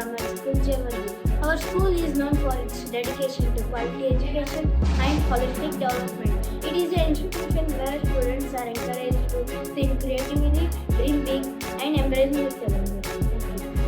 from our school journey. Our school is known for its dedication to quality education and holistic development. It is an institution where students are encouraged to think creatively, dream big, and embrace new challenges.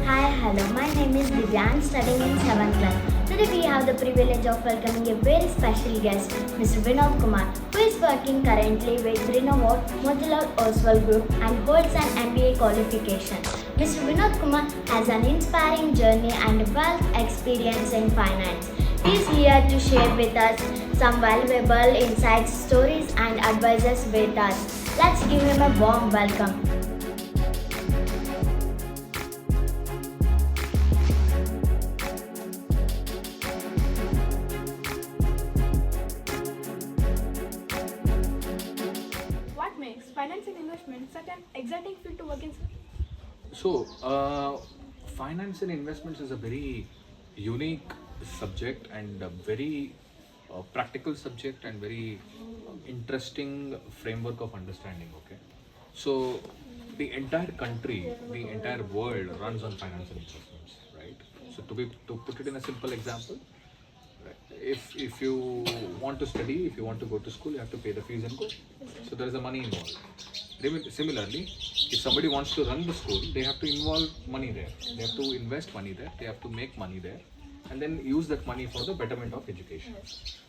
Hi, hello. My name is Divyan, studying in 7th class. Today we have the privilege of welcoming a very special guest, Mr. Vinod Kumar, who is working currently with Renovot Modular Oswald Group and holds an MBA qualification. Mr. Vinod Kumar has an inspiring journey and wealth experience in finance. He is here to share with us some valuable insights, stories, and advices with us. Let's give him a warm welcome. What makes finance and investment such an exciting field to work in, sir? Finance and investments is a very unique subject and a very practical subject and very interesting framework of understanding. Okay, so the entire country, the entire world runs on finance and investments, right? So to put it in a simple example, right, if you want to study, if you want to go to school, you have to pay the fees and go. So there is a money involved. Similarly, if somebody wants to run the school, they have to involve money there. They have to invest money there. They have to make money there, and then use that money for the betterment of education.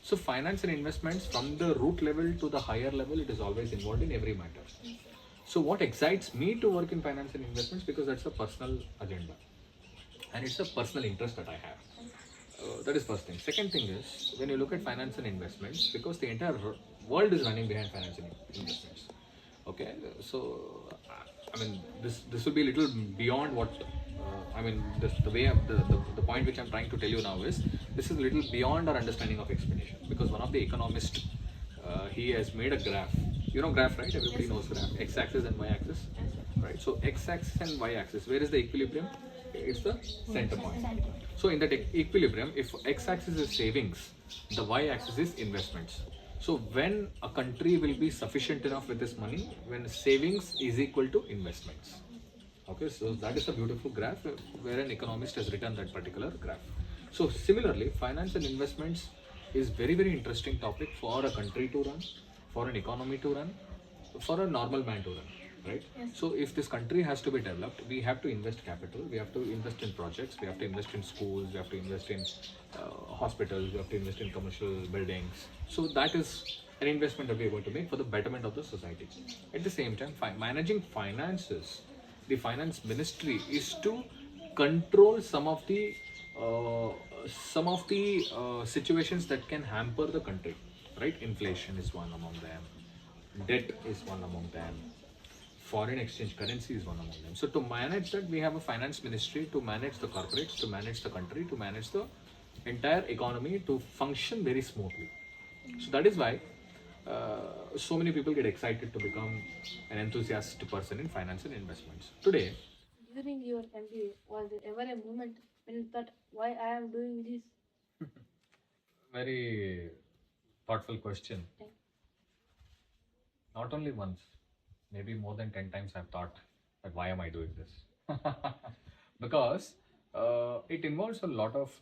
So finance and investments, from the root level to the higher level, it is always involved in every matter. So what excites me to work in finance and investments, because that's a personal agenda and it's a personal interest that I have. That is first thing. Second thing is, when you look at finance and investments, because the entire world is running behind finance and investments. Okay, so I mean, this will be a little beyond what I mean. The way the point which I'm trying to tell you now is, this is a little beyond our understanding of explanation, because one of the economists, he has made a graph. You know graph, right? Everybody knows graph. X-axis and Y-axis, right? So X-axis and Y-axis, where is the equilibrium? It's the center point. So in that equilibrium, if X-axis is savings, the Y-axis is investments. So when a country will be sufficient enough with this money, when savings is equal to investments. Okay, so that is a beautiful graph where an economist has written that particular graph. So similarly, finance and investments is very interesting topic for a country to run, for an economy to run, for a normal man to run, right? So if this country has to be developed, we have to invest capital, we have to invest in projects, we have to invest in schools, we have to invest in hospitals, we have to invest in commercial buildings. So that is an investment that we are going to make for the betterment of the society. At the same time, managing finances, the finance ministry is to control some of the situations that can hamper the country, right? Inflation is one among them, debt is one among them, foreign exchange currency is one among them. So to manage that, we have a finance ministry to manage the corporates, to manage the country, to manage the entire economy to function very smoothly. So that is why so many people get excited to become an enthusiastic person in finance and investments. Today, During your MBA, was there ever a moment when you thought, why I am doing this? very thoughtful question. Not only once, maybe more than 10 times I've thought that why am I doing this? Because it involves a lot of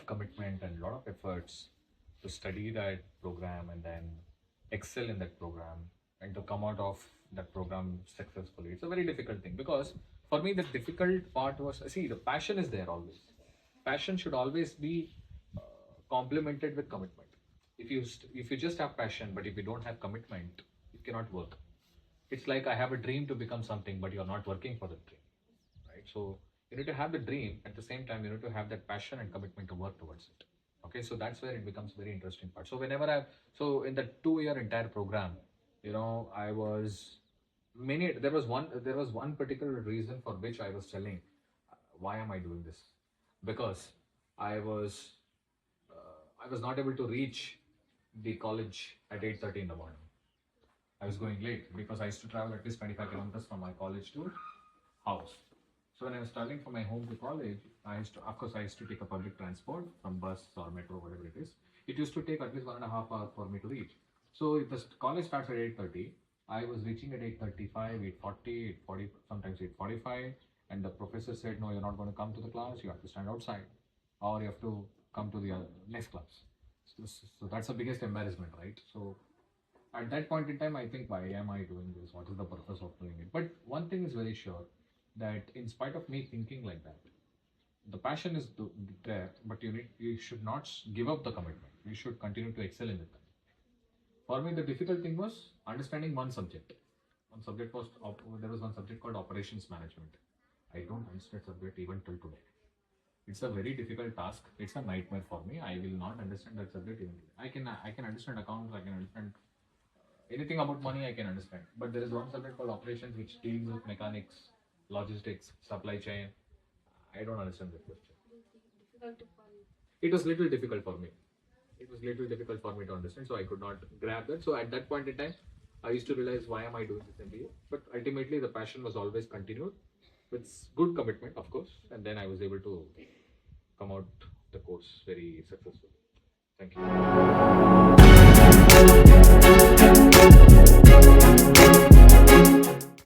commitment and a lot of efforts to study that program and then excel in that program and to come out of that program successfully. It's a very difficult thing, because for me the difficult part was, see, the passion is there always. Passion should always be complemented with commitment. If you just have passion but if you don't have commitment, it cannot work. It's like I have a dream to become something, but you're not working for the dream, right? So you need to have the dream, at the same time you need to have that passion and commitment to work towards it. Okay, so that's where it becomes very interesting part. So in the 2 year entire program, I was there was one particular reason for which I was telling, why am I doing this? Because I was not able to reach the college at 8:30 in the morning. I was going late because I used to travel at least 25 kilometers from my college to house. So when I was traveling from my home to college, I used to take a public transport from bus or metro, whatever it is. It used to take at least 1.5 hours for me to reach. So if the college starts at 8:30, I was reaching at 8:35, 8:40, 8:40, sometimes 8:45, and the professor said, no, you're not going to come to the class, you have to stand outside, or you have to come to the next class. So that's the biggest embarrassment, right? So at that point in time, I think, why am I doing this? What is the purpose of doing it? But one thing is very sure, that in spite of me thinking like that, the passion is there, but you should not give up the commitment. You should continue to excel in it. For me, the difficult thing was understanding one subject. There was one subject called operations management. I don't understand subject even till today. It's a very difficult task. It's a nightmare for me. I will not understand that subject even today. I can understand accounts. I can understand anything about money. I can understand. But there is one subject called operations which deals with mechanics, logistics, supply chain. I don't understand that question. Difficult to follow. It was little difficult for me. It was little difficult for me to understand, so I could not grab that. So at that point in time, I used to realize, why am I doing this MBA? But ultimately, the passion was always continued with good commitment, of course, and then I was able to come out the course very successfully. Thank you.